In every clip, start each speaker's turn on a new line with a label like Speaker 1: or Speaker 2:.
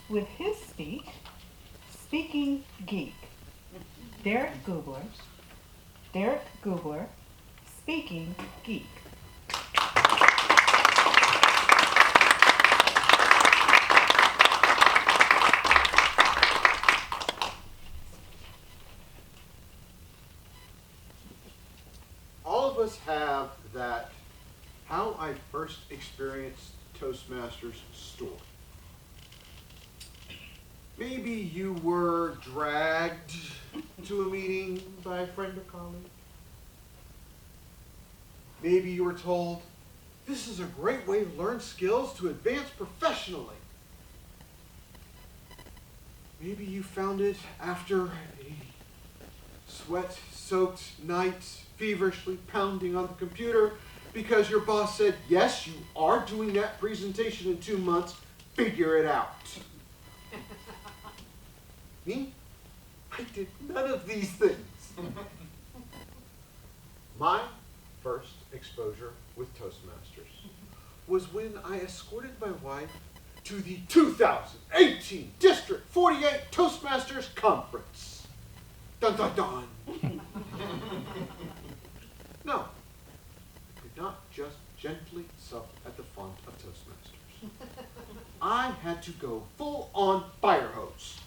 Speaker 1: with his speech, Speaking Geek. Derek Googler, Derek Googler, Speaking Geek.
Speaker 2: All of us have that how I first experienced Toastmasters story. Maybe you were dragged to a meeting by a friend or colleague. Maybe you were told, this is a great way to learn skills to advance professionally. Maybe you found it after a sweat-soaked night, feverishly pounding on the computer because your boss said, yes, you are doing that presentation in 2 months, figure it out. Me? I did none of these things. My first exposure with Toastmasters was when I escorted my wife to the 2018 District 48 Toastmasters Conference. Dun dun dun. No, I could not just gently sup at the font of Toastmasters. I had to go full on fire hose.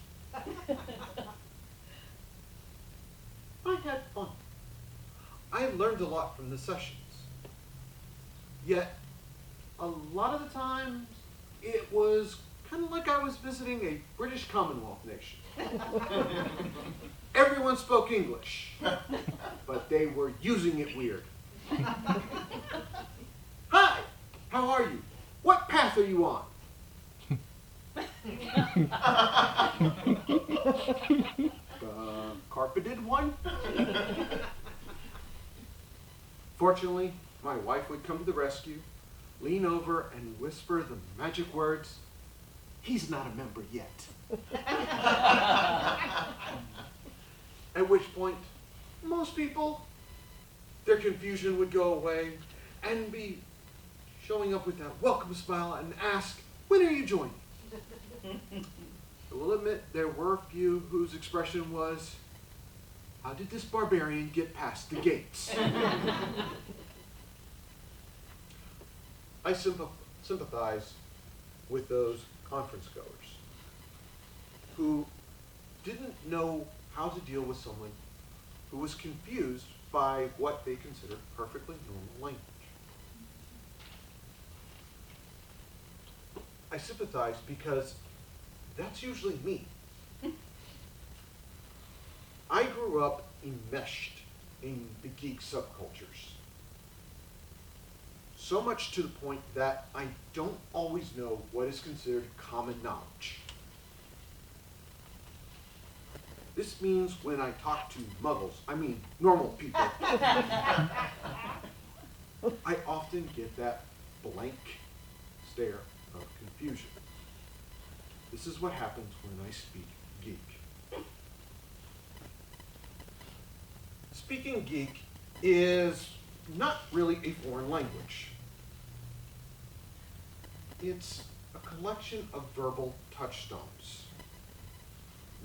Speaker 2: I had fun. I learned a lot from the sessions. Yet, a lot of the times, it was kind of like I was visiting a British Commonwealth nation. Everyone spoke English, but they were using it weird. Hi, how are you? What path are you on? The carpeted one? Fortunately, my wife would come to the rescue, lean over and whisper the magic words, he's not a member yet. At which point, most people, their confusion would go away and be showing up with that welcome smile and ask, when are you joining? I will admit there were a few whose expression was, how did this barbarian get past the gates? I sympathize with those conference goers who didn't know how to deal with someone who was confused by what they considered perfectly normal language. I sympathize because that's usually me. I grew up enmeshed in the geek subcultures. So much to the point that I don't always know what is considered common knowledge. This means when I talk to muggles, I mean normal people, I often get that blank stare of confusion. This is what happens when I speak geek. Speaking geek is not really a foreign language. It's a collection of verbal touchstones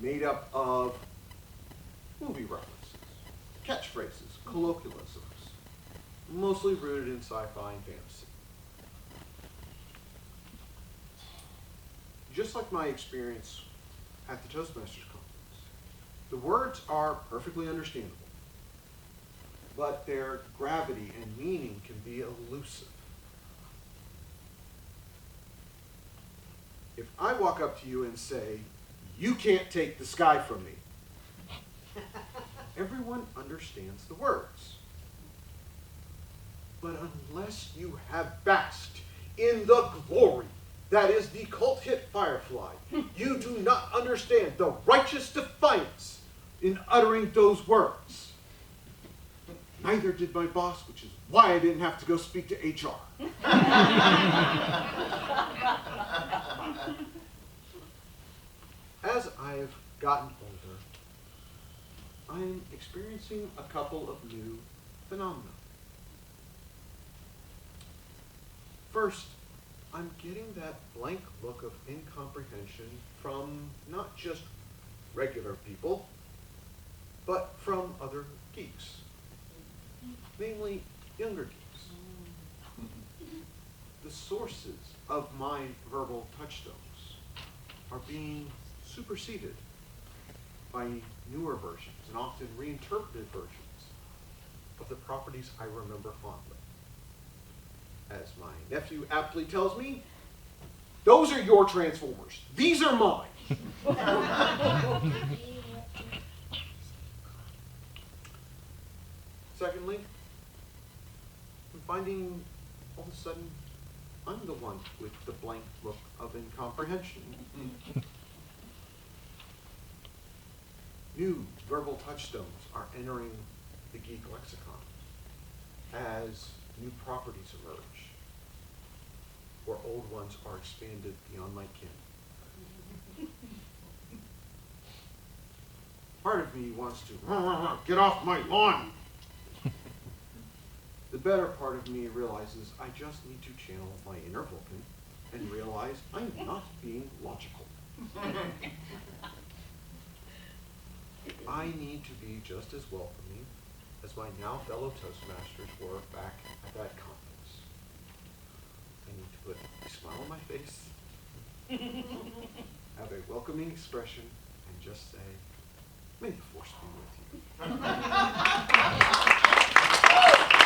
Speaker 2: made up of movie references, catchphrases, colloquialisms, mostly rooted in sci-fi and fantasy. Just like my experience at the Toastmasters conference, the words are perfectly understandable, but their gravity and meaning can be elusive. If I walk up to you and say, you can't take the sky from me, everyone understands the words. But unless you have basked in the glory that is the cult hit Firefly, you do not understand the righteous defiance in uttering those words. Neither did my boss, which is why I didn't have to go speak to HR. As I've gotten older, I am experiencing a couple of new phenomena. First, I'm getting that blank look of incomprehension from not just regular people, but from other geeks, namely younger geeks. The sources of my verbal touchstones are being superseded by newer versions and often reinterpreted versions of the properties I remember fondly. As my nephew aptly tells me, those are your Transformers. These are mine. Secondly, I'm finding all of a sudden I'm the one with the blank look of incomprehension. New verbal touchstones are entering the geek lexicon as new properties emerge, or old ones are expanded beyond my kin. Part of me wants to get off my lawn. The better part of me realizes I just need to channel my inner Vulcan and realize I'm not being logical. I need to be just as welcoming as my now fellow Toastmasters were back at that conference. I need to put a smile on my face, have a welcoming expression, and just say, may the force be with you.